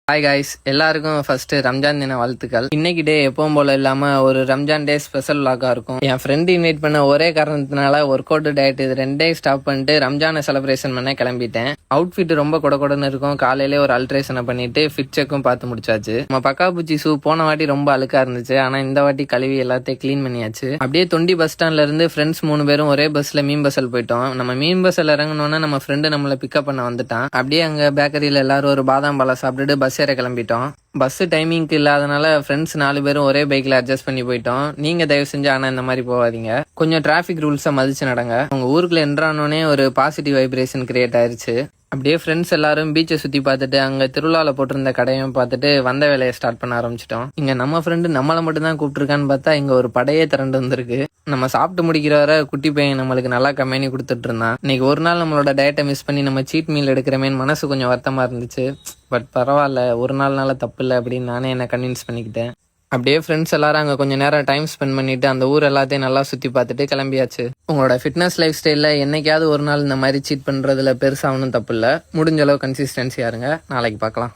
Hi guys, எல்லாருக்கும் first Ramzan தின வாழ்த்துக்கள். இன்னைக்கு டே எப்பவும் போல இல்லாம ஒரு ரம்ஜான் டே ஸ்பெஷல் வ்ளாகா இருக்கும். என் ஃப்ரெண்ட் இன்வைட் பண்ண ஒரே காரணத்தினால ஒர்க் அவுட் டயட் இது ரெண்டே ஸ்டாப் பண்ணிட்டு ரம்ஜானை செலிப்ரேஷன் பண்ண கிளம்பிட்டேன். அவுட்ஃபிட் ரொம்ப கொடன்னு இருக்கும். காலையிலே ஒரு அல்ட்ரேஷனை பண்ணிட்டு ஃபிட் செக்கும் பார்த்து முடிச்சாச்சு. நம்ம பக்காபூச்சி ஷூ போன வாட்டி ரொம்ப அழுக்கா இருந்துச்சு. ஆனா இந்த வாட்டி கழுவி எல்லாத்தையும் கிளீன் பண்ணியாச்சு. அப்படியே தொண்டி பஸ் ஸ்டாண்ட்ல இருந்து ஃப்ரெண்ட்ஸ் 3 பேரும் ஒரே பஸ்ல மீன் பஸ்ஸில் போயிட்டோம். நம்ம மீன் பஸ்ஸில் இறங்கணும்னா நம்ம ஃப்ரெண்டு நம்மளை பிக்கப் பண்ண வந்துட்டான். அப்படியே அங்க பேக்கரியில எல்லாரும் ஒரு பாதாம் பழம் சாப்பிட்டுட்டு பஸ் ஏற கிளம்பிட்டோம். பஸ் டைமிங்க்கு இல்லாதனால ஃப்ரெண்ட்ஸ் 4 பேரும் ஒரே பைக்ல அட்ஜஸ்ட் பண்ணி போயிட்டோம். நீங்க தயவு செஞ்சு ஆனா இந்த மாதிரி போகாதீங்க. கொஞ்சம் டிராபிக் ரூல்ஸை மதிச்சு நடங்க. உங்க ஊருக்குள்ள என்ட்ரானோடனே ஒரு பாசிட்டிவ் வைப்ரேஷன் கிரியேட் ஆயிருச்சு. அப்படியே ஃப்ரெண்ட்ஸ் எல்லாரும் பீச்சை சுத்தி பார்த்துட்டு அங்க திருவிழாவில் போட்டிருந்த கடையும் பார்த்துட்டு வந்த வேலையை ஸ்டார்ட் பண்ண ஆரம்பிச்சிட்டோம். இங்க நம்ம ஃப்ரெண்டு நம்மளை மட்டும் தான் கூப்பிட்டுருக்கான்னு பார்த்தா இங்க ஒரு படையே திரண்டு வந்திருக்கு. நம்ம சாப்பிட்டு முடிக்கிற வரை குட்டி பையன் நம்மளுக்கு நல்லா கம்பெனி கொடுத்துட்டு இருந்தான். இன்னைக்கு ஒரு நாள் நம்மளோட டயட்டை மிஸ் பண்ணி நம்ம சீட் மீல் எடுக்கிறமேன்னு மனசு கொஞ்சம் வருத்தமா இருந்துச்சு. பட் பரவாயில்ல, ஒரு நாள்னால தப்பு இல்லை அப்படின்னு நானே என்ன கன்வின்ஸ் பண்ணிக்கிட்டேன். அப்படியே ஃப்ரெண்ட்ஸ் எல்லாரும் அங்கே கொஞ்சம் நேரம் டைம் ஸ்பெண்ட் பண்ணிட்டு அந்த ஊர் எல்லாத்தையும் நல்லா சுற்றி பார்த்துட்டு கிளம்பியாச்சு. உங்களோட ஃபிட்னஸ் லைஃப் ஸ்டைலில் என்னைக்காவது ஒரு நாள் இந்த மாதிரி சீட் பண்ணுறதுல பெருசாக ஒன்றும் தப்பு இல்லை. முடிஞ்ச அளவு கன்சிஸ்டன்சியாக இருங்க. நாளைக்கு பார்க்கலாம்.